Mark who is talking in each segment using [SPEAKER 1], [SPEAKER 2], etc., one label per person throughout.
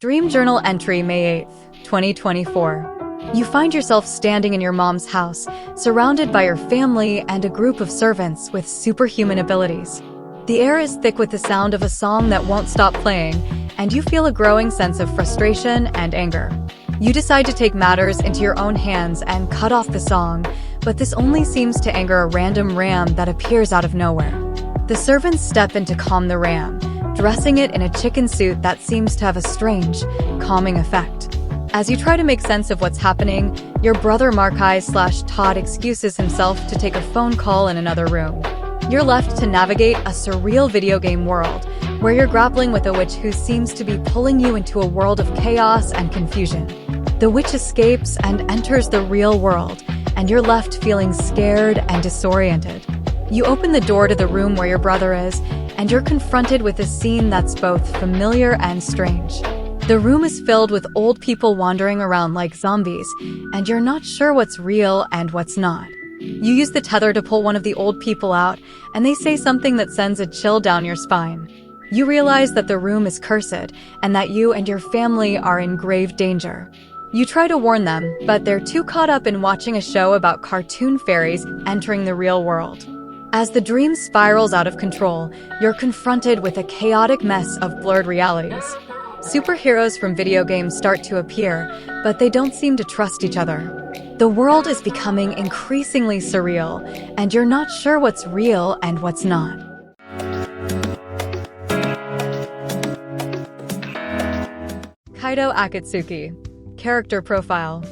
[SPEAKER 1] Dream Journal entry, May 8th, 2024. You find yourself standing in your mom's house, surrounded by your family and a group of servants with superhuman abilities. The air is thick with the sound of a song that won't stop playing, and you feel a growing sense of frustration and anger. You decide to take matters into your own hands and cut off the song, but this only seems to anger a random ram that appears out of nowhere. The servants step in to calm the ram, dressing it in a chicken suit that seems to have a strange, calming effect. As you try to make sense of what's happening, your brother Markai/Todd excuses himself to take a phone call in another room. You're left to navigate a surreal video game world, where you're grappling with a witch who seems to be pulling you into a world of chaos and confusion. The witch escapes and enters the real world, and you're left feeling scared and disoriented. You open the door to the room where your brother is, and you're confronted with a scene that's both familiar and strange. The room is filled with old people wandering around like zombies, and you're not sure what's real and what's not. You use the tether to pull one of the old people out, and they say something that sends a chill down your spine. You realize that the room is cursed, and that you and your family are in grave danger. You try to warn them, but they're too caught up in watching a show about cartoon fairies entering the real world. As the dream spirals out of control, you're confronted with a chaotic mess of blurred realities. Superheroes from video games start to appear, but they don't seem to trust each other. The world is becoming increasingly surreal, and you're not sure what's real and what's not. Kaido Akatsuki. Character profile.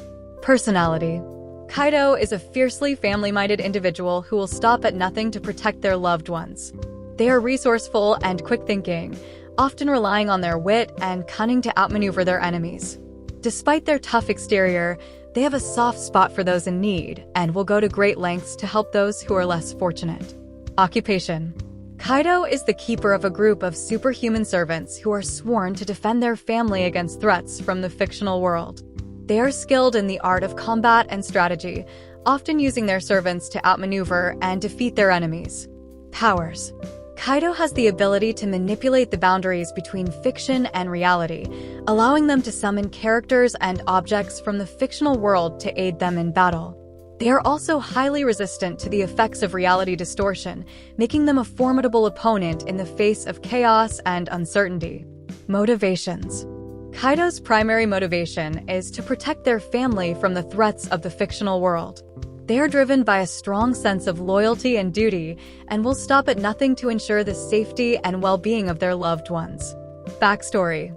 [SPEAKER 1] Personality. Kaido is a fiercely family-minded individual who will stop at nothing to protect their loved ones. They are resourceful and quick-thinking, often relying on their wit and cunning to outmaneuver their enemies. Despite their tough exterior, they have a soft spot for those in need and will go to great lengths to help those who are less fortunate. Occupation. Kaido is the keeper of a group of superhuman servants who are sworn to defend their family against threats from the fictional world. They are skilled in the art of combat and strategy, often using their servants to outmaneuver and defeat their enemies. Powers. Kaido has the ability to manipulate the boundaries between fiction and reality, allowing them to summon characters and objects from the fictional world to aid them in battle. They are also highly resistant to the effects of reality distortion, making them a formidable opponent in the face of chaos and uncertainty. Motivations. Kaido's primary motivation is to protect their family from the threats of the fictional world. They are driven by a strong sense of loyalty and duty, and will stop at nothing to ensure the safety and well-being of their loved ones. Backstory.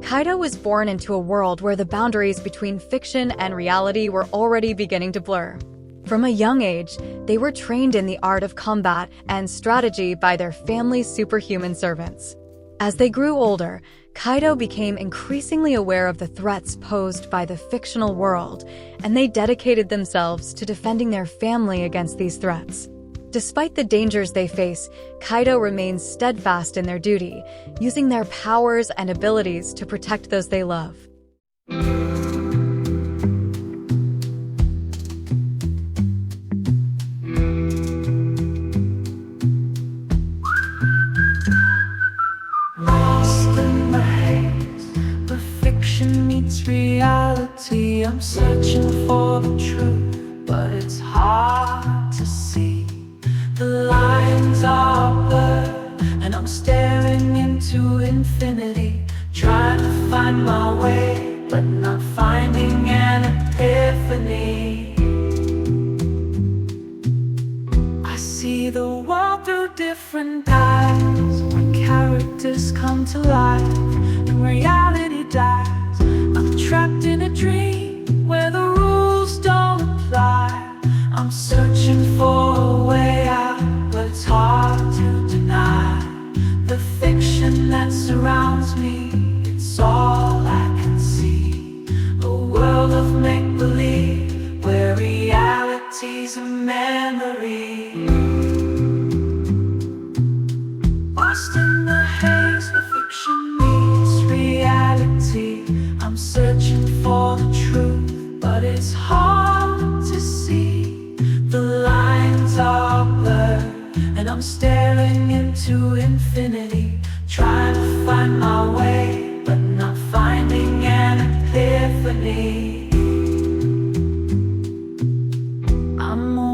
[SPEAKER 1] Kaido was born into a world where the boundaries between fiction and reality were already beginning to blur. From a young age, they were trained in the art of combat and strategy by their family's superhuman servants. As they grew older, Kaido became increasingly aware of the threats posed by the fictional world, and they dedicated themselves to defending their family against these threats. Despite the dangers they face, Kaido remains steadfast in their duty, using their powers and abilities to protect those they love.
[SPEAKER 2] Reality, I'm searching for the truth, but it's hard to see. The lines are blurred, and I'm staring into infinity, trying to find my way, but not finding an epiphany. I see the world through different eyes, when characters come to life and reality dies. I'm trapped in a dream where the rules don't apply. I'm searching for a way out, but it's hard to deny. The fiction that surrounds me, it's all I can see. A world of make-believe, where reality's a memory. Lost in the haze where fiction meets reality. I'm searching for the truth, but it's hard to see. The lines are blurred, and I'm staring into infinity, trying to find my way, but not finding I'm